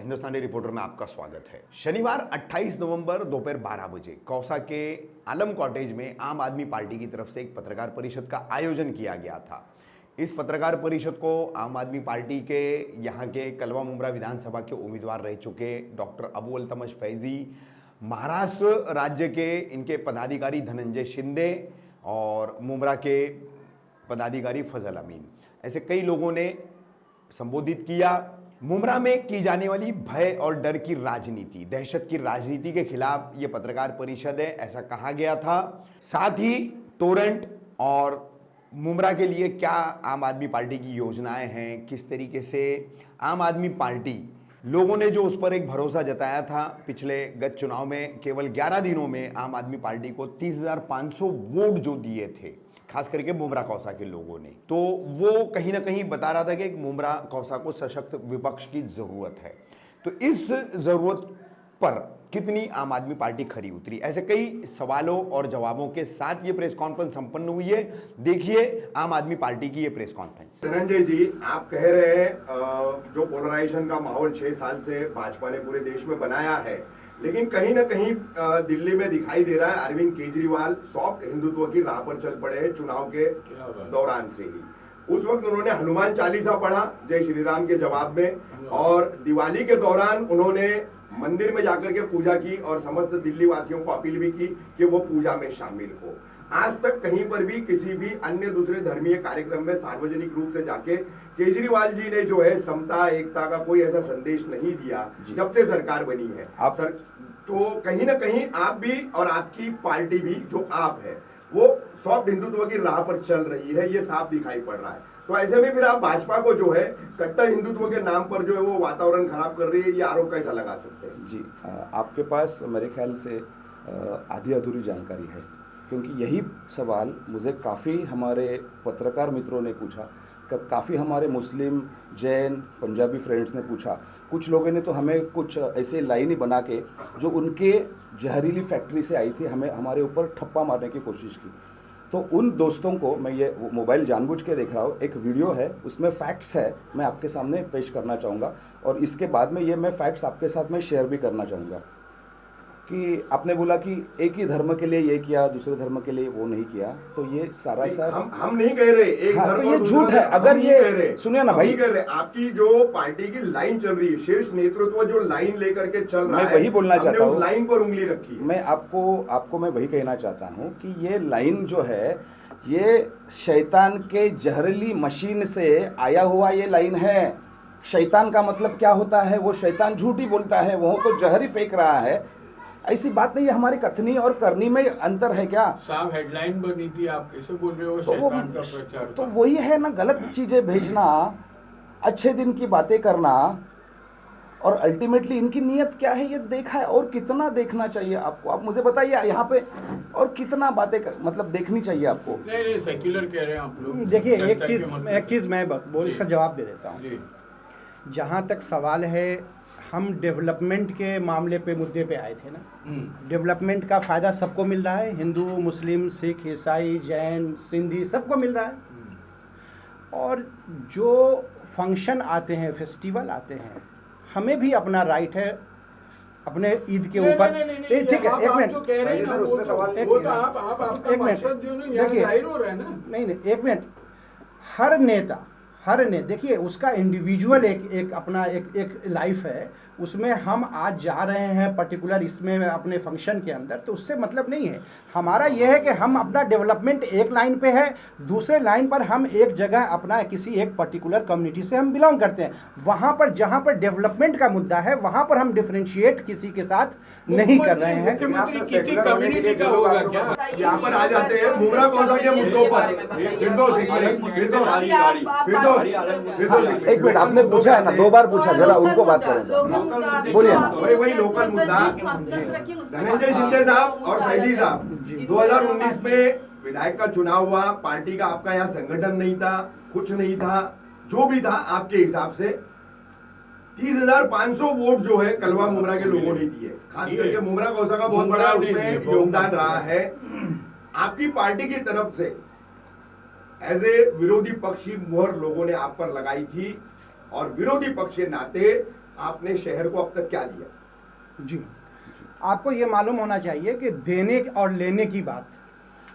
हिंदुस्तानी reporter में आपका स्वागत है। शनिवार 28 नवंबर दोपहर 12 बजे कौसा के आलम कॉटेज में आम आदमी पार्टी की तरफ से एक पत्रकार परिषद का आयोजन किया गया था। इस पत्रकार परिषद को आम आदमी पार्टी के यहाँ के कलवा मुमरा विधानसभा के उम्मीदवार रह चुके डॉक्टर अबू अल्तमश फैजी, महाराष्ट्र राज्य के इनके पदाधिकारी धनंजय शिंदे और मुमरा के पदाधिकारी फजल अमीन, ऐसे कई लोगों ने संबोधित किया। मुमरा में की जाने वाली भय और डर की राजनीति, दहशत की राजनीति के खिलाफ ये पत्रकार परिषद है, ऐसा कहा गया था। साथ ही टोरंट और मुमरा के लिए क्या आम आदमी पार्टी की योजनाएं हैं, किस तरीके से आम आदमी पार्टी, लोगों ने जो उस पर एक भरोसा जताया था पिछले गत चुनाव में, केवल 11 दिनों में आम आदमी पार्टी को 30,500 वोट जो दिए थे, खास करके मुमरा कौसा के लोगों ने, तो वो कहीं ना कहीं बता रहा था कि मुमरा कौसा को सशक्त विपक्ष की जरूरत है। तो इस जरूरत पर कितनी आम आदमी पार्टी खरी उतरी, ऐसे कई सवालों और जवाबों के साथ ये प्रेस कॉन्फ्रेंस संपन्न हुई है। देखिए आम आदमी पार्टी की ये प्रेस कॉन्फ्रेंस। धनंजय जी, आप कह रहे हैं जो पोलराइजेशन का माहौल 6 साल से भाजपा ने पूरे देश में बनाया है, लेकिन कहीं ना कहीं दिल्ली में दिखाई दे रहा है अरविंद केजरीवाल सॉफ्ट हिंदुत्व की राह पर चल पड़े हैं चुनाव के दौरान से ही। उस वक्त उन्होंने हनुमान चालीसा पढ़ा जय श्री राम के जवाब में, और दिवाली के दौरान उन्होंने मंदिर में जाकर के पूजा की और समस्त दिल्ली वासियों को अपील भी की कि वो पूजा में शामिल हो। आज तक कहीं पर भी किसी भी अन्य दूसरे धर्मीय कार्यक्रम में सार्वजनिक रूप से जाके केजरीवाल जी ने जो है समता एकता का कोई ऐसा संदेश नहीं दिया जब से सरकार बनी है। तो कहीं ना कहीं आप भी और आपकी पार्टी भी जो आप है वो सॉफ्ट हिंदुत्व की राह पर चल रही है, ये साफ दिखाई पड़ रहा है। तो ऐसे में फिर आप भाजपा को जो है कट्टर हिंदुत्व के नाम पर जो है वो वातावरण खराब कर रही है, ये आरोप कैसा लगा सकते हैं? जी, आपके पास मेरे ख्याल से आधी अधूरी जानकारी है, क्योंकि यही सवाल मुझे काफ़ी हमारे पत्रकार मित्रों ने पूछा, काफ़ी हमारे मुस्लिम, जैन, पंजाबी फ्रेंड्स ने पूछा। कुछ लोगों ने तो हमें कुछ ऐसे लाइन ही बना के जो उनके जहरीली फैक्ट्री से आई थी हमारे ऊपर ठप्पा मारने की कोशिश की। तो उन दोस्तों को मैं ये मोबाइल जानबूझ के देख रहा हूँ, एक वीडियो है उसमें फैक्ट्स है, मैं आपके सामने पेश करना चाहूँगा, और इसके बाद में ये मैं फैक्ट्स आपके साथ में शेयर भी करना चाहूँगा। कि आपने बोला कि एक ही धर्म के लिए ये किया, दूसरे धर्म के लिए वो नहीं किया, तो ये सारा हम नहीं कह रहे एक हाँ, धर्म तो ये झूठ है। अगर ये सुनिए ना भाई, कह रहे आपकी जो पार्टी की लाइन चल रही है, शीर्ष नेतृत्व जो लाइन लेकर के चल रहा है, मैं वही बोलना चाहता हूँ, लाइन पर उंगली रखी है। मैं आपको मैं वही कहना चाहता हूँ कि ये लाइन जो है ये शैतान के जहरीली मशीन से आया हुआ ये लाइन है। शैतान का मतलब क्या होता है? वो शैतान झूठ ही बोलता है, वो तो जहर ही फेंक रहा है। ऐसी बात नहीं है, हमारी कथनी और करनी में अंतर है क्या? साहब हेडलाइन बनी थी, आप कैसे बोल रहे हो? शैतान का प्रचार तो वही है ना, गलत चीजें भेजना, अच्छे दिन की बातें करना, और अल्टीमेटली इनकी नीयत क्या है ये देखा है। और कितना देखना चाहिए आपको? आप मुझे बताइए यहाँ पे, और कितना बातें मतलब देखनी चाहिए आपको? नहीं सेक्युलर कह रहे हैं आप लोग। देखिए एक चीज़ मैं बोल इसका जवाब दे देता हूँ। जहाँ तक सवाल है, हम डेवलपमेंट के मामले पे मुद्दे पे आए थे ना। डेवलपमेंट का फ़ायदा सबको मिल रहा है, हिंदू, मुस्लिम, सिख, ईसाई, जैन, सिंधी, सबको मिल रहा है। और जो फंक्शन आते हैं, फेस्टिवल आते हैं, हमें भी अपना राइट है अपने ईद के ऊपर। ठीक है, एक मिनट, एक मिनट। हर ने देखिए उसका इंडिविजुअल एक अपना एक लाइफ है, उसमें हम आज जा रहे हैं पर्टिकुलर इसमें अपने फंक्शन के अंदर, तो उससे मतलब नहीं है। हमारा यह है कि हम अपना डेवलपमेंट एक लाइन पे है, दूसरे लाइन पर हम एक जगह अपना किसी एक पर्टिकुलर कम्युनिटी से हम बिलोंग करते हैं। वहाँ पर जहाँ पर डेवलपमेंट का मुद्दा है, वहाँ पर हम डिफरेंशिएट किसी के साथ नहीं कर रहे हैं। किसी कम्युनिटी का होगा क्या? यहाँ पर आ जाते हैं मुमरा कौसा के मुद्दों पर। एक मिनट, आपने पूछा है ना, 2 बार पूछा, जरा उनको बात करें, बोलिए ना। वही लोकल मुद्दा। धनंजय शिंदे साहब और फैजी साहब, 2019 में विधायक का चुनाव हुआ, पार्टी का आपका यहाँ संगठन नहीं था, कुछ नहीं था, जो भी था आपके हिसाब से 30,500 वोट जो है कलवा मुमरा के लोगों ने दिए। खास करके मुमरा कौसा का बहुत बड़ा उसमें योगदान रहा है। आपकी पार्टी की तरफ से एज ए विरोधी पक्ष की मुहर लोगों ने आप पर लगाई थी, और विरोधी पक्ष के नाते आपने शहर को अब तक क्या दिया? जी, आपको ये मालूम होना चाहिए कि देने और लेने की बात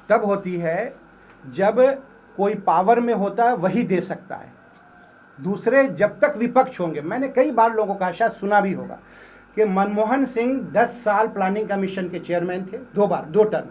तब होती है जब कोई पावर में होता है वही दे सकता है। दूसरे जब तक विपक्ष होंगे, मैंने कई बार लोगों का शायद सुना भी होगा कि मनमोहन सिंह 10 साल प्लानिंग कमीशन के चेयरमैन थे, 2 टर्म,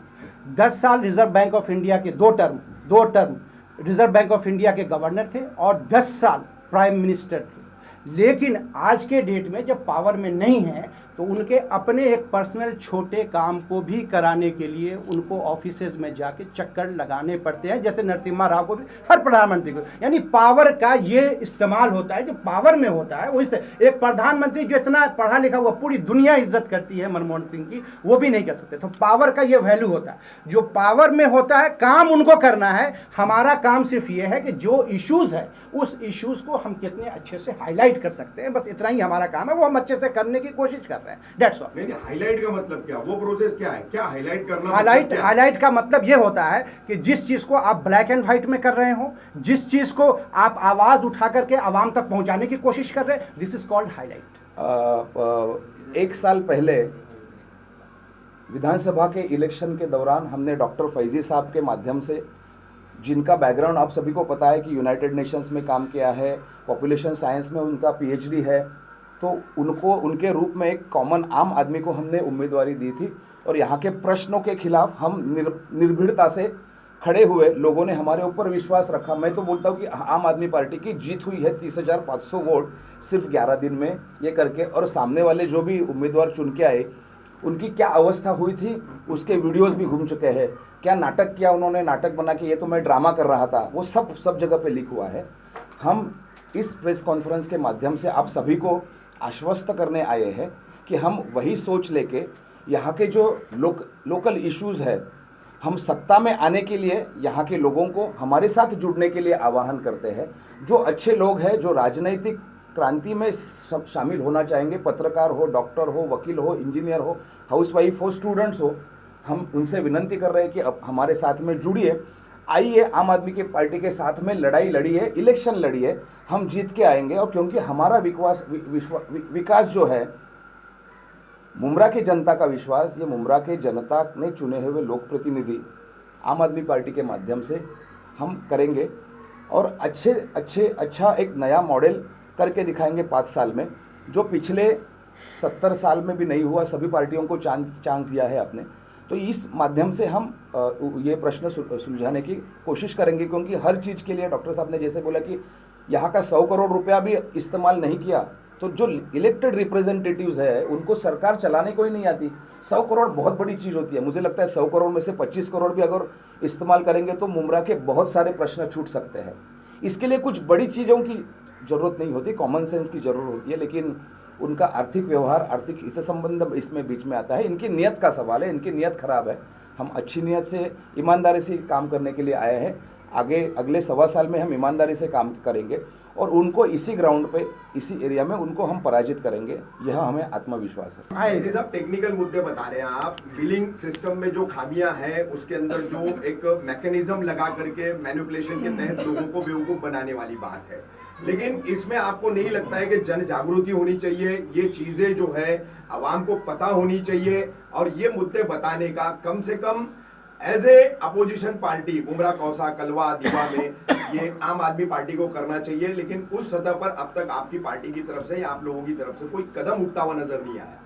10 साल रिजर्व बैंक ऑफ इंडिया के 2 term reserve bank of India के गवर्नर थे और 10 साल प्राइम मिनिस्टर थे। लेकिन आज के डेट में जब पावर में नहीं है तो उनके अपने एक पर्सनल छोटे काम को भी कराने के लिए उनको ऑफिसेज में जाके चक्कर लगाने पड़ते हैं, जैसे नरसिम्हा राव को भी, हर प्रधानमंत्री को। यानी पावर का ये इस्तेमाल होता है, जो पावर में होता है वो एक प्रधानमंत्री जो इतना पढ़ा लिखा हुआ, पूरी दुनिया इज्जत करती है मनमोहन सिंह की, वो भी नहीं कर सकते। तो पावर का ये वैल्यू होता है, जो पावर में होता है काम उनको करना है। हमारा काम सिर्फ ये है कि जो इश्यूज है उस इश्यूज को हम कितने अच्छे से हाईलाइट कर सकते हैं, बस इतना ही हमारा काम है, वो हम अच्छे से करने की कोशिश कर रहे हैं। That's all. नहीं, हाईलाइट का मतलब क्या, वो प्रोसेस क्या है, क्या हाईलाइट करना? हाईलाइट का मतलब ये होता है कि जिस चीज को आप ब्लैक एंड व्हाइट में कर रहे हो, जिस चीज को आप आवाज उठा करके आवाम तक पहुंचाने की कोशिश कर रहे हैं, दिस इज कॉल्ड हाईलाइट। 1 साल पहले विधानसभा के इलेक्शन के दौरान हमने डॉक्टर फैजी साहब के माध्यम से, जिनका बैकग्राउंड आप सभी को पता है कि यूनाइटेड नेशंस में काम किया है, पॉपुलेशन साइंस में उनका पीएचडी है, तो उनको उनके रूप में एक कॉमन आम आदमी को हमने उम्मीदवारी दी थी और यहाँ के प्रश्नों के खिलाफ हम निर्भीड़ता से खड़े हुए। लोगों ने हमारे ऊपर विश्वास रखा। मैं तो बोलता हूँ कि आम आदमी पार्टी की जीत हुई है 30,500 वोट सिर्फ 11 दिन में ये करके। और सामने वाले जो भी उम्मीदवार चुन के आए उनकी क्या अवस्था हुई थी उसके वीडियोस भी घूम चुके हैं। क्या नाटक किया उन्होंने, नाटक बना के ये तो मैं ड्रामा कर रहा था, वो सब जगह पे लीक हुआ है। हम इस प्रेस कॉन्फ्रेंस के माध्यम से आप सभी को आश्वस्त करने आए हैं कि हम वही सोच लेके यहाँ के जो लोकल इश्यूज़ है, हम सत्ता में आने के लिए यहाँ के लोगों को हमारे साथ जुड़ने के लिए आह्वान करते हैं। जो अच्छे लोग हैं, जो राजनीतिक क्रांति में सब शामिल होना चाहेंगे, पत्रकार हो, डॉक्टर हो, वकील हो, इंजीनियर हो, हाउसवाइफ हो, स्टूडेंट्स हो, हम उनसे विनती कर रहे हैं कि अब हमारे साथ में जुड़िए। आइए, आम आदमी की पार्टी के साथ में लड़ाई लड़िए, इलेक्शन लड़िए, हम जीत के आएंगे। और क्योंकि हमारा विकास जो है, मुमरा की जनता का विश्वास, ये मुमरा के जनता ने चुने हुए लोक प्रतिनिधि आम आदमी पार्टी के माध्यम से हम करेंगे और अच्छा एक नया मॉडल करके दिखाएंगे 5 साल में, जो पिछले 70 साल में भी नहीं हुआ। सभी पार्टियों को चांस दिया है आपने। तो इस माध्यम से हम ये प्रश्न सुलझाने की कोशिश करेंगे, क्योंकि हर चीज़ के लिए डॉक्टर साहब ने जैसे बोला कि यहाँ का 100 करोड़ रुपया भी इस्तेमाल नहीं किया, तो जो इलेक्टेड रिप्रेजेंटेटिव्स है उनको सरकार चलाने को ही नहीं आती। 100 करोड़ बहुत बड़ी चीज़ होती है। मुझे लगता है 100 करोड़ में से 25 करोड़ भी अगर इस्तेमाल करेंगे तो मुमरा के बहुत सारे प्रश्न छूट सकते हैं। इसके लिए कुछ बड़ी चीज़ों की ज़रूरत नहीं होती, कॉमन सेंस की ज़रूरत होती है, लेकिन उनका आर्थिक व्यवहार, आर्थिक हित संबंध इसमें बीच में आता है। इनकी नीयत का सवाल है, इनकी नीयत खराब है। हम अच्छी नीयत से, ईमानदारी से काम करने के लिए आए हैं। अगले 1.25 साल में हम ईमानदारी से काम करेंगे और उनको इसी ग्राउंड पे, इसी एरिया में उनको हम पराजित करेंगे, यह हमें आत्मविश्वास है। जैसे आप टेक्निकल मुद्दे बता रहे हैं, आप बिलिंग सिस्टम में जो खामियां हैं उसके अंदर जो एक मैकेनिज्म लगा करके मैनिपुलेशन के तहत लोगों को बेवकूफ बनाने वाली बात है, लेकिन इसमें आपको नहीं लगता है कि जन जागृति होनी चाहिए, ये चीजें जो है आवाम को पता होनी चाहिए और ये मुद्दे बताने का कम से कम एज ए अपोजिशन पार्टी उमरा, कौसा, कलवा, दीवा में ये आम आदमी पार्टी को करना चाहिए, लेकिन उस सतह पर अब तक आपकी पार्टी की तरफ से या आप लोगों की तरफ से कोई कदम उठता हुआ नजर नहीं आया।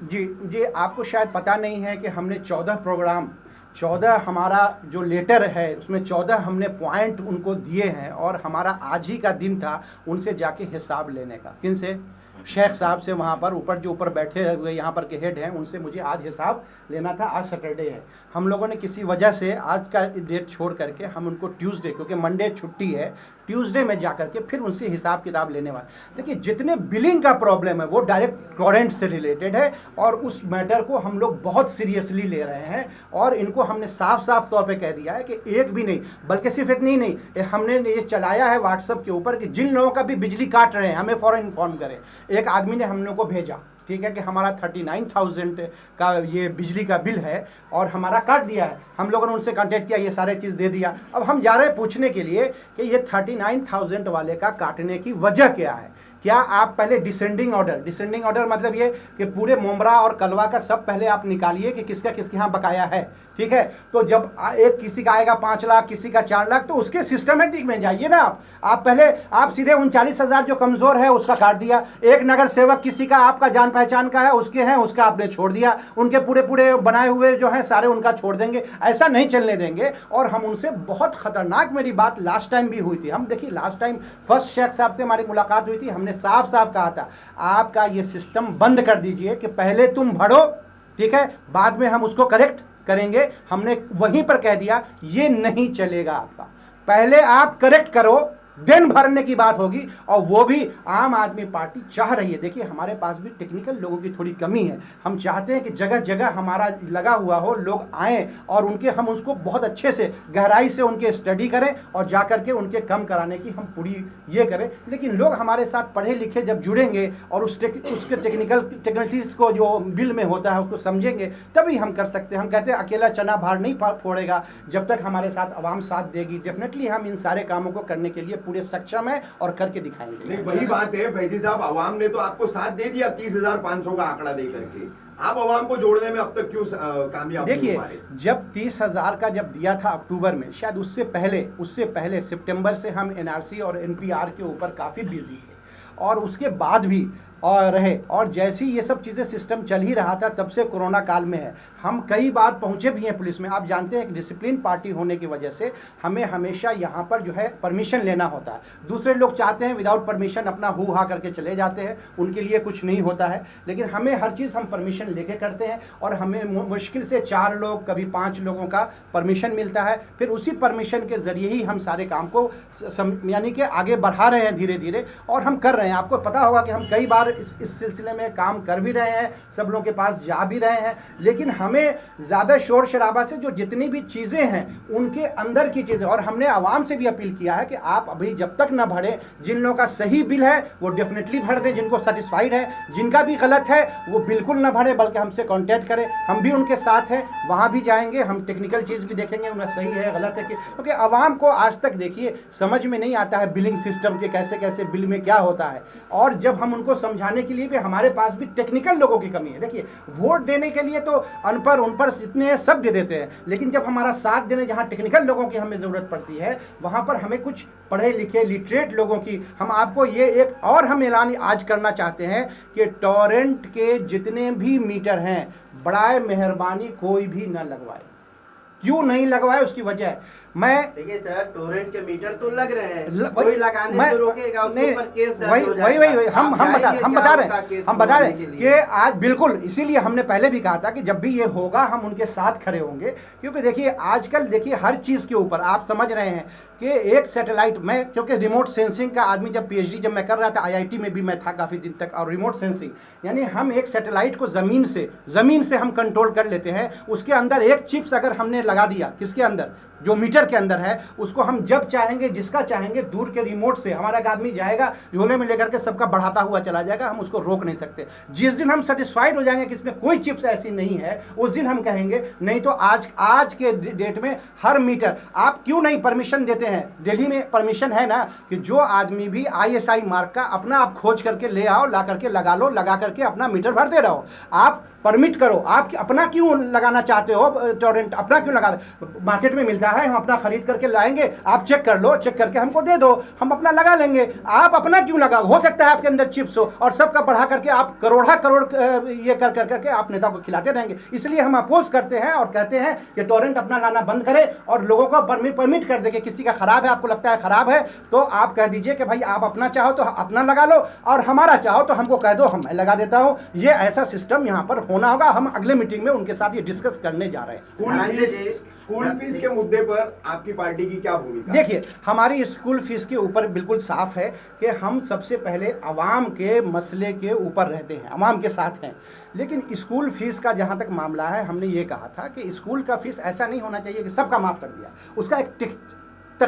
जी, आपको शायद पता नहीं है कि हमने 14 प्रोग्राम, 14 हमारा जो लेटर है उसमें 14 हमने पॉइंट उनको दिए हैं और हमारा आज ही का दिन था उनसे जाके हिसाब लेने का। किन से? शेख साहब से, वहाँ पर ऊपर बैठे हुए यहाँ पर के हेड हैं, उनसे मुझे आज हिसाब लेना था। आज सैटरडे है, हम लोगों ने किसी वजह से आज का डेट छोड़ करके हम उनको ट्यूसडे, क्योंकि मंडे छुट्टी है, ट्यूसडे में जा करके फिर उनसे हिसाब किताब लेने वाले। देखिए, जितने बिलिंग का प्रॉब्लम है वो डायरेक्ट करंट से रिलेटेड है और उस मैटर को हम लोग बहुत सीरियसली ले रहे हैं और इनको हमने साफ तौर पे कह दिया है कि एक भी नहीं, बल्कि सिर्फ इतनी नहीं, हमने ये चलाया है व्हाट्सएप के ऊपर कि जिन लोगों का भी बिजली काट रहे हैं हमें फ़ौरन इन्फॉर्म करें। एक आदमी ने हम लोग को भेजा ठीक है, कि हमारा 39,000 का ये बिजली का बिल है और हमारा काट दिया है। हम लोगों ने उनसे कांटेक्ट किया, ये सारे चीज़ दे दिया। अब हम जा रहे हैं पूछने के लिए कि ये 39,000 वाले का काटने की वजह क्या है। क्या आप पहले डिसेंडिंग ऑर्डर मतलब ये कि पूरे मुमरा और कलवा का सब पहले आप निकालिए कि किसका किसके यहाँ बकाया है, ठीक है। तो जब एक किसी का आएगा 5 लाख, किसी का 4 लाख, तो उसके सिस्टमेटिक में जाइए ना आप पहले आप सीधे 39,000 जो कमज़ोर है उसका काट दिया। एक नगर सेवक किसी का आपका जान पहचान का है, उसके हैं, उसका आपने छोड़ दिया। उनके पूरे बनाए हुए जो हैं सारे उनका छोड़ देंगे, ऐसा नहीं चलने देंगे। और हम उनसे बहुत ख़तरनाक, मेरी बात लास्ट टाइम भी हुई थी। हम देखिए लास्ट टाइम फर्स्ट शेख साहब से हमारी मुलाकात हुई थी, हमने साफ साफ कहा था आपका ये सिस्टम बंद कर दीजिए कि पहले तुम भरो, ठीक है, बाद में हम उसको करेक्ट करेंगे। हमने वहीं पर कह दिया ये नहीं चलेगा आपका, पहले आप करेक्ट करो, दिन भरने की बात होगी। और वो भी आम आदमी पार्टी चाह रही है। देखिए हमारे पास भी टेक्निकल लोगों की थोड़ी कमी है। हम चाहते हैं कि जगह जगह हमारा लगा हुआ हो, लोग आएँ और हम उसको बहुत अच्छे से गहराई से उनके स्टडी करें और जा करके उनके कम कराने की हम पूरी ये करें। लेकिन लोग हमारे साथ पढ़े लिखे जब जुड़ेंगे और उसके टेक्निकलिटीज़ को जो बिल में होता है उसको समझेंगे, तभी हम कर सकते हैं। हम कहते हैं अकेला चना भार नहीं फोड़ेगा, जब तक हमारे साथ आवाम साथ देगी। डेफिनेटली हम इन सारे कामों को करने के लिए पूरे सक्षम है और करके दिखाएंगे। नहीं, वही बात है फैजी साहब, आवाम ने तो आपको साथ दे दिया 30,500 का आंकड़ा दे करके, आप आवाम को जोड़ने में अब तक क्यों कामयाब नहीं देखिए हो पाए? जब 30,000 का जब दिया था अक्टूबर में, शायद उससे पहले सितंबर से हम एनआरसी और एनपीआर के ऊपर काफ़ी बिजी थे और उसके बाद भी और रहे। और जैसी ये सब चीज़ें सिस्टम चल ही रहा था तब से कोरोना काल में है। हम कई बार पहुँचे भी हैं पुलिस में। आप जानते हैं कि डिसिप्लिन पार्टी होने की वजह से हमें हमेशा यहाँ पर जो है परमिशन लेना होता है। दूसरे लोग चाहते हैं विदाउट परमिशन अपना हु हा करके चले जाते हैं, उनके लिए कुछ नहीं होता है। लेकिन हमें हर चीज़ हम परमिशन लेके करते हैं और हमें मुश्किल से 4 लोग कभी 5 लोगों का परमिशन मिलता है। फिर उसी परमिशन के ज़रिए ही हम सारे काम को यानी कि आगे बढ़ा रहे हैं धीरे धीरे, और हम कर रहे हैं। आपको पता होगा कि हम कई बार इस सिलसिले में काम कर भी रहे हैं, सब लोगों के पास जा भी रहे हैं। लेकिन हमें ज़्यादा शोर शराबा से जो जितनी भी चीज़ें हैं उनके अंदर की चीज़ें, और हमने आवाम से भी अपील किया है कि आप अभी जब तक न भरें, जिन लोगों का सही बिल है वो डेफिनेटली भर दें, जिनको सेटिस्फाइड है, जिनका भी गलत है वो बिल्कुल न भरें, बल्कि हमसे कॉन्टैक्ट करें। हम भी उनके साथ हैं, वहाँ भी जाएंगे, हम टेक्निकल चीज़ भी देखेंगे उनका सही है गलत है, क्योंकि आवाम को आज तक देखिए समझ में नहीं आता है बिलिंग सिस्टम के कैसे कैसे बिल में क्या होता है। और जब हम उनको समझाने के लिए भी हमारे पास भी टेक्निकल लोगों की कमी है। देखिए वोट देने के लिए तो अनपढ़ उनपढ़ जितने हैं सब दे देते हैं, लेकिन जब हमारा साथ देने जहाँ टेक्निकल लोगों की हमें ज़रूरत पड़ती है वहाँ पर हमें कुछ पढ़े लिखे लिटरेट लोगों की, हम आपको ये एक और हम ऐलान आज करना चाहते हैं कि टॉरेंट के जितने भी मीटर हैं बड़ाए मेहरबानी कोई भी न लगवाए। क्यों नहीं लगवाए उसकी वजह है, मैं देखिए सर, टोरेंट के मीटर तो लग रहे हैं, कोई कोई लगाने से रोकेगा, उसके ऊपर केस दर्ज हो जाएगा। वही हम बता रहे हैं के लिए। कि आज बिल्कुल इसीलिए हमने पहले भी कहा था कि जब भी ये होगा हम उनके साथ खड़े होंगे। क्योंकि देखिए आजकल देखिए हर चीज़ के ऊपर आप समझ रहे हैं कि एक सैटेलाइट, मैं क्योंकि रिमोट सेंसिंग का आदमी जब पीएचडी जब मैं कर रहा था IIT में भी मैं था काफ़ी दिन तक, और रिमोट सेंसिंग यानी हम एक सैटेलाइट को ज़मीन से हम कंट्रोल कर लेते हैं। उसके अंदर एक चिप्स अगर हमने लगा दिया, किसके अंदर, जो मीटर के अंदर है, उसको हम जब चाहेंगे जिसका चाहेंगे दूर के रिमोट से हमारा एक आदमी जाएगा झोले में लेकर के सबका बढ़ाता हुआ चला जाएगा, हम उसको रोक नहीं सकते। जिस दिन हम सेटिस्फाइड हो जाएंगे कि इसमें कोई चिप्स ऐसी नहीं है उस दिन हम कहेंगे। नहीं तो आज के डेट में हर मीटर आप क्यों नहीं परमिशन देते हैं, दिल्ली में परमिशन है ना कि जो आदमी भी ISI मार्क का अपना आप खोज करके ले आओ, ला करके लगा लो, लगा करके अपना मीटर भरते रहो। आप परमिट करो, आप अपना क्यों लगाना चाहते हो टॉरेंट, अपना क्यों लगा, मार्केट में मिलता है, हम अपना खरीद करके लाएंगे, आप चेक कर लो, चेक करके हमको दे दो, हम अपना लगा लेंगे। आप अपना क्यों लगा, हो सकता है आपके अंदर चिप्स हो और सबका बढ़ा करके आप करोड़ ये कर करके आप नेता को खिलाते रहेंगे। इसलिए हम अपोज करते हैं और कहते हैं कि टॉरेंट अपना लाना बंद करे और लोगों को परमिट कर दे कि किसी का खराब है, आपको लगता है खराब है तो आप कह दीजिए कि भाई आप अपना चाहो तो अपना लगा लो और हमारा चाहो तो हमको कह दो, हम लगा देता हूँ। ये ऐसा सिस्टम यहाँ पर होना होगा। हम अगले मीटिंग में उनके साथ ये डिस्कस करने जा रहे हैं। स्कूल फीस के मुद्दे पर आपकी पार्टी की क्या भूमिका? देखिए हमारी स्कूल फीस के ऊपर बिल्कुल साफ है कि हम सबसे पहले आवाम के मसले के ऊपर रहते हैं, आवाम के साथ हैं। लेकिन स्कूल फीस का जहाँ तक मामला है, हमने ये कहा था कि स्कूल का फीस ऐसा नहीं होना चाहिए कि सबका माफ़ कर दिया, उसका एक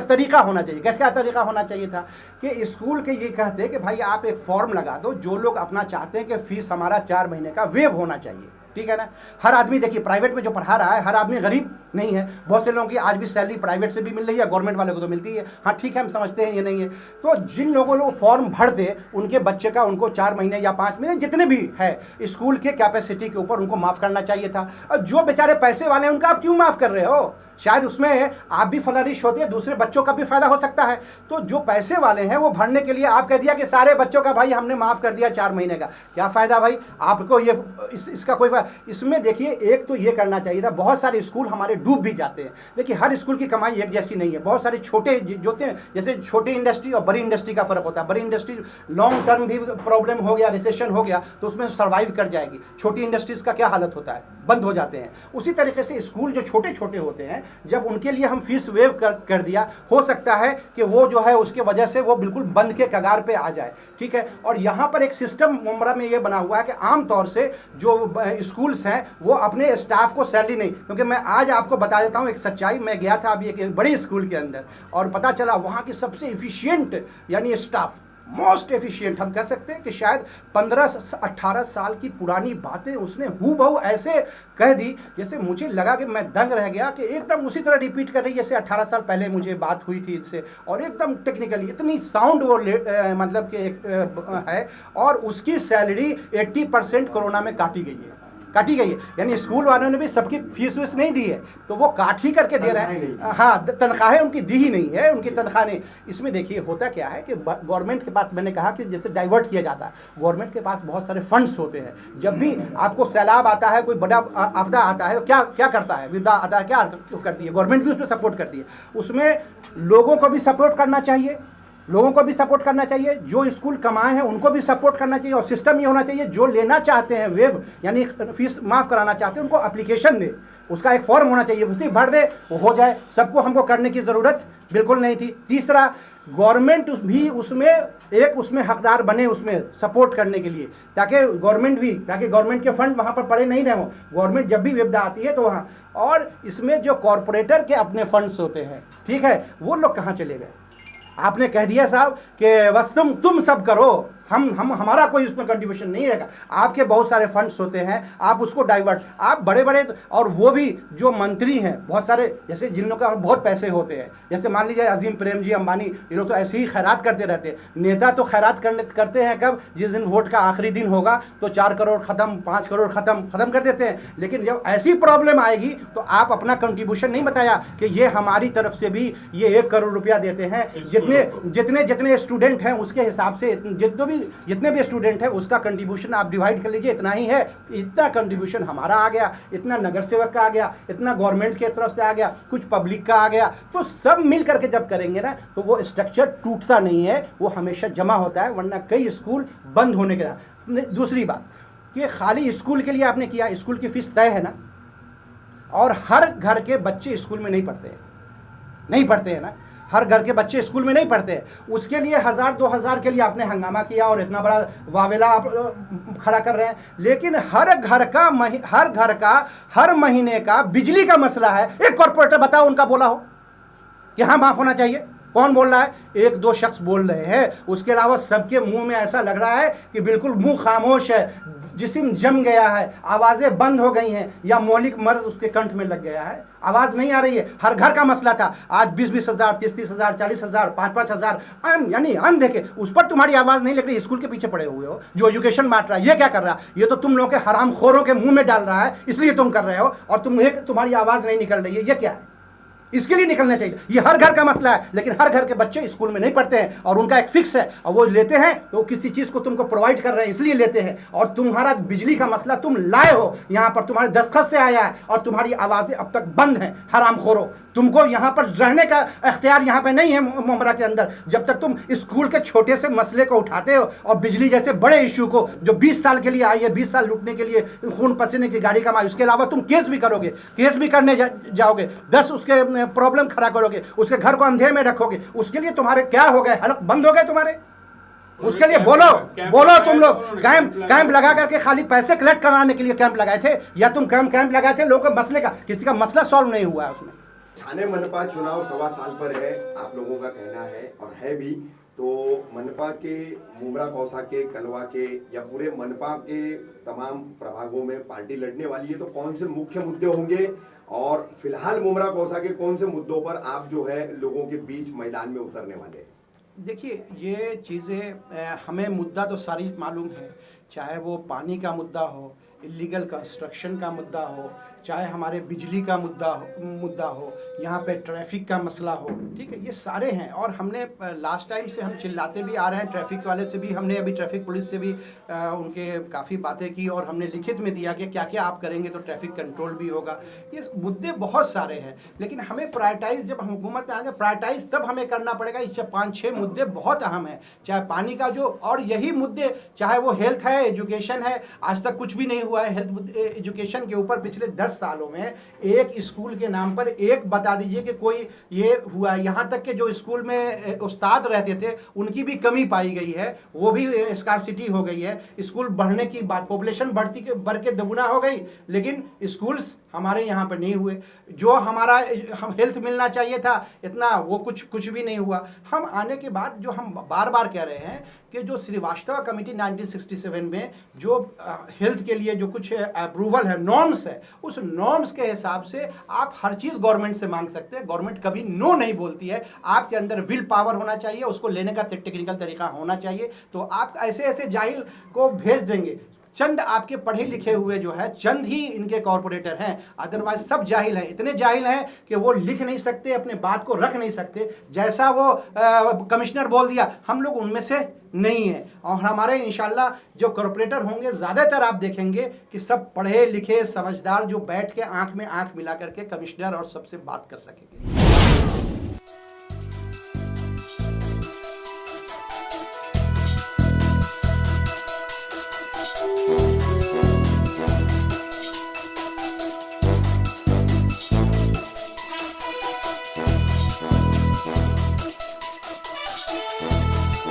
तरीका होना चाहिए। कैसा तरीका होना चाहिए था कि स्कूल के ये कहते कि भाई आप एक फॉर्म लगा दो, जो लोग अपना चाहते हैं कि फीस हमारा 4 महीने का वेव होना चाहिए, ठीक है ना। हर आदमी देखिए प्राइवेट में जो पढ़ा रहा है, हर आदमी गरीब नहीं है। बहुत से लोगों की आज भी सैलरी प्राइवेट से भी मिल रही है, गवर्नमेंट वाले को तो मिलती है। हाँ ठीक है, हम समझते हैं ये नहीं है। तो जिन लोगों ने फॉर्म भर दे उनके बच्चे का उनको 4 महीने या 5 महीने जितने भी है स्कूल के कैपेसिटी के ऊपर उनको माफ़ करना चाहिए था। और जो बेचारे पैसे वाले हैं उनका आप क्यों माफ़ कर रहे हो? शायद उसमें आप भी फलारिश होती है, दूसरे बच्चों का भी फायदा हो सकता है। तो जो पैसे वाले हैं वो भरने के लिए आप कह दिया कि सारे बच्चों का भाई हमने माफ़ कर दिया 4 महीने का। क्या फ़ायदा भाई आपको? ये इसका कोई इसमें देखिए एक तो ये करना चाहिए था। बहुत सारे स्कूल हमारे डूब भी जाते हैं। देखिए हर स्कूल की कमाई एक जैसी नहीं है। बहुत सारे छोटे जो होते हैं, जैसे छोटी इंडस्ट्री और बड़ी इंडस्ट्री का फ़र्क होता है। बड़ी इंडस्ट्री लॉन्ग टर्म भी प्रॉब्लम हो गया, रिसेशन हो गया तो उसमें सर्वाइव कर जाएगी। छोटी इंडस्ट्रीज़ का क्या हालत होता है? बंद हो जाते हैं। उसी तरीके से स्कूल जो छोटे छोटे होते हैं, जब उनके लिए हम फीस वेव कर दिया, हो सकता है कि वो जो है उसके वजह से वो बिल्कुल बंद के कगार पे आ जाए, ठीक है। और यहाँ पर एक सिस्टम मुमरा में ये बना हुआ है कि आमतौर से जो स्कूल्स हैं वो अपने स्टाफ को सैलरी नहीं, क्योंकि मैं आज आपको बता देता हूँ एक सच्चाई। मैं गया था अभी एक बड़े स्कूल के अंदर और पता चला वहाँ की सबसे इफिशियंट यानी स्टाफ, मोस्ट एफिशिएंट हम कह सकते हैं कि शायद 15-18 साल की पुरानी बातें उसने हूबहू ऐसे कह दी जैसे मुझे लगा कि मैं दंग रह गया कि एकदम उसी तरह रिपीट कर रही जैसे 18 साल पहले मुझे बात हुई थी इनसे। और एकदम टेक्निकली इतनी साउंड वो मतलब कि है। और उसकी सैलरी 80% कोरोना में काटी गई है। यानी स्कूल वालों ने भी सबकी फीस वीस नहीं दी है, तो वो काट ही करके दे रहे हैं। हाँ, तनख्वाहें उनकी दी ही नहीं है, उनकी तनख्वाह नहीं। इसमें देखिए होता क्या है कि गवर्नमेंट के पास, मैंने कहा कि जैसे डाइवर्ट किया जाता है, गवर्नमेंट के पास बहुत सारे फंड्स होते हैं। जब भी आपको सैलाब आता है, कोई बड़ा आपदा आता है, तो क्या करता है? विपदा आता है, क्या करती है गवर्नमेंट? भी उसमें सपोर्ट करती है। उसमें लोगों को भी सपोर्ट करना चाहिए, जो स्कूल कमाए हैं उनको भी सपोर्ट करना चाहिए। और सिस्टम ये होना चाहिए, जो लेना चाहते हैं वेव यानी फीस माफ़ कराना चाहते हैं उनको एप्लीकेशन दे, उसका एक फॉर्म होना चाहिए, उसी भर दे, वो हो जाए। सबको हमको करने की ज़रूरत बिल्कुल नहीं थी। तीसरा, गवर्नमेंट भी उसमें हकदार बने, उसमें सपोर्ट करने के लिए, ताकि गवर्नमेंट के फंड वहाँ पर पड़े नहीं रहे हों। गवर्नमेंट जब भी विपदा आती है तो वहाँ, और इसमें जो कॉरपोरेटर के अपने फंड्स होते हैं, ठीक है, वो लोग कहाँ चले गए? आपने कह दिया साहब कि बस तुम सब करो, हमारा कोई उसमें कंट्रीब्यूशन नहीं रहेगा। आपके बहुत सारे फंड्स होते हैं, आप उसको डाइवर्ट, आप बड़े और वो भी जो मंत्री हैं बहुत सारे, जैसे जिन लोगों का बहुत पैसे होते हैं, जैसे मान लीजिए अजीम प्रेम जी, अंबानी, ये लोग तो ऐसे ही खैरात करते रहते हैं। नेता तो खैरात करते हैं कब? जिस दिन वोट का आखिरी दिन होगा तो 4 करोड़ ख़त्म, 5 करोड़ ख़त्म कर देते हैं। लेकिन जब ऐसी प्रॉब्लम आएगी तो आप अपना कंट्रीब्यूशन नहीं बताया कि ये हमारी तरफ से भी ये 1 करोड़ रुपया देते हैं। जितने स्टूडेंट हैं उसके हिसाब से जितने भी स्टूडेंट हैं उसका कंट्रीब्यूशन आप डिवाइड कर लीजिए, इतना ही है, इतना कंट्रीब्यूशन हमारा आ गया, इतना नगर सेवक का आ गया, इतना गवर्नमेंट की तरफ से आ गया, कुछ पब्लिक का आ गया। तो सब मिल करके जब करेंगे ना तो वो स्ट्रक्चर टूटता नहीं है, वो हमेशा जमा होता है, वरना कई स्कूल बंद होने के। दूसरी बात कि खाली स्कूल के लिए आपने किया, स्कूल की फीस तय है ना, और हर घर के बच्चे स्कूल में नहीं पढ़ते हैं ना, हर घर के बच्चे स्कूल में नहीं पढ़ते हैं। उसके लिए 1000-2000 के लिए आपने हंगामा किया और इतना बड़ा वावेला आप खड़ा कर रहे हैं। लेकिन हर घर का हर महीने का बिजली का मसला है। एक कॉर्पोरेटर बताओ उनका बोला हो कि हाँ माफ़ होना चाहिए? कौन बोल रहा है? 1-2 शख्स बोल रहे हैं, उसके अलावा सबके मुंह में ऐसा लग रहा है कि बिल्कुल मुंह खामोश है, जिस्म जम गया है, आवाज़ें बंद हो गई हैं, या मौलिक मर्ज उसके कंठ में लग गया है, आवाज़ नहीं आ रही है। हर घर का मसला था, आज 20-20 हज़ार, 30-30 हज़ार, 40 हज़ार, 5-5 हज़ार, यानी अन देखे, उस पर तुम्हारी आवाज़ नहीं लग रही। स्कूल के पीछे पड़े हुए हो, जो एजुकेशन बांट रहा है, ये क्या कर रहा है? ये तो तुम लोगों के हराम खोरों के मुंह में डाल रहा है, इसलिए तुम कर रहे हो, और तुम्हारी आवाज़ नहीं निकल रही है। ये क्या है? इसके लिए निकलना चाहिए। ये हर घर का मसला है, लेकिन हर घर के बच्चे स्कूल में नहीं पढ़ते हैं और उनका एक फिक्स है, और वो लेते हैं तो किसी चीज़ को तुमको प्रोवाइड कर रहे हैं इसलिए लेते हैं। और तुम्हारा बिजली का मसला तुम लाए हो, यहाँ पर तुम्हारे दस्तखत से आया है और तुम्हारी आवाज़ें अब तक बंद हैं। हरामखोरो, तुमको यहाँ पर रहने का इख्तियार यहाँ पे नहीं है मुमरा के अंदर, जब तक तुम स्कूल के छोटे से मसले को उठाते हो और बिजली जैसे बड़े इशू को जो 20 साल के लिए आई है, 20 साल लूटने के लिए खून पसीने की गाड़ी कमाई, उसके अलावा तुम केस भी करोगे, केस भी करने जाओगे, 10 उसके प्रॉब्लम खड़ा करोगे, उसके घर को अंधेरे में रखोगे। उसके लिए तुम्हारे क्या हो गए? हलक बंद हो गए तुम्हारे? उसके लिए बोलो तुम लोग कैंप लगा करके खाली पैसे कलेक्ट कराने के लिए कैंप लगाए थे, या तुम कैंप लगाए थे लोगों के मसले का? किसी का मसला सॉल्व नहीं हुआ है उसमें। थाने मनपा चुनाव 1.25 साल पर है, आप लोगों का कहना है और है भी, तो मनपा के मुमरा कौसा के कलवा के या पूरे मनपा के तमाम प्रभागों में पार्टी लड़ने वाली है, तो कौन से मुख्य मुद्दे होंगे और फिलहाल मुमरा कौसा के कौन से मुद्दों पर आप जो है लोगों के बीच मैदान में उतरने वाले हैं? देखिए, ये चीज़ें हमें मुद्दा तो सारी मालूम है, चाहे वो पानी का मुद्दा हो, इलीगल कंस्ट्रक्शन का मुद्दा हो, चाहे हमारे बिजली का मुद्दा हो, यहाँ पे ट्रैफिक का मसला हो, ठीक है, ये सारे हैं। और हमने लास्ट टाइम से हम चिल्लाते भी आ रहे हैं, ट्रैफिक वाले से भी हमने अभी ट्रैफिक पुलिस से भी उनके काफ़ी बातें की और हमने लिखित में दिया कि क्या क्या आप करेंगे तो ट्रैफिक कंट्रोल भी होगा। ये मुद्दे बहुत सारे हैं, लेकिन हमें प्रायोरिटाइज, जब हम हुकूमत में आएंगे प्रायोरिटाइज तब हमें करना पड़ेगा। इससे 5-6 मुद्दे बहुत अहम हैं, चाहे पानी का जो, और यही मुद्दे, चाहे वो हेल्थ है, एजुकेशन है, आज तक कुछ भी नहीं हुआ है हेल्थ एजुकेशन के ऊपर। पिछले 10 सालों में एक स्कूल के नाम पर एक बता दीजिए कि कोई ये हुआ है। यहाँ तक कि जो स्कूल में उस्ताद रहते थे उनकी भी कमी पाई गई है, वो भी स्कार्सिटी हो गई है। स्कूल बढ़ने की बात, पॉपुलेशन बढ़ के दोगुना हो गई, लेकिन स्कूल्स हमारे यहाँ पर नहीं हुए। जो हमारा हम हेल्थ मिलना चाहिए था इतना, वो कुछ भी नहीं हुआ। हम आने के बाद जो हम बार बार कह रहे हैं कि जो श्रीवास्तव कमेटी 1967 में जो हेल्थ के लिए जो कुछ अप्रूवल है, नॉर्म्स है, उस नॉर्म्स के हिसाब से आप हर चीज़ गवर्नमेंट से मांग सकते हैं। गवर्नमेंट कभी नो नहीं बोलती है। आपके अंदर विल पावर होना चाहिए, उसको लेने का टेक्निकल तरीका होना चाहिए। तो आप ऐसे ऐसे जाहिल को भेज देंगे। चंद आपके पढ़े लिखे हुए जो है, चंद ही इनके कॉर्पोरेटर हैं, अदरवाइज सब जाहिल हैं। इतने जाहिल हैं कि वो लिख नहीं सकते, अपने बात को रख नहीं सकते। जैसा वो कमिश्नर बोल दिया, हम लोग उनमें से नहीं है। और हमारे इंशाल्लाह जो कॉर्पोरेटर होंगे, ज़्यादातर आप देखेंगे कि सब पढ़े लिखे समझदार, जो बैठ के आंख में आंख मिला करके कमिश्नर और सबसे बात कर सकेंगे।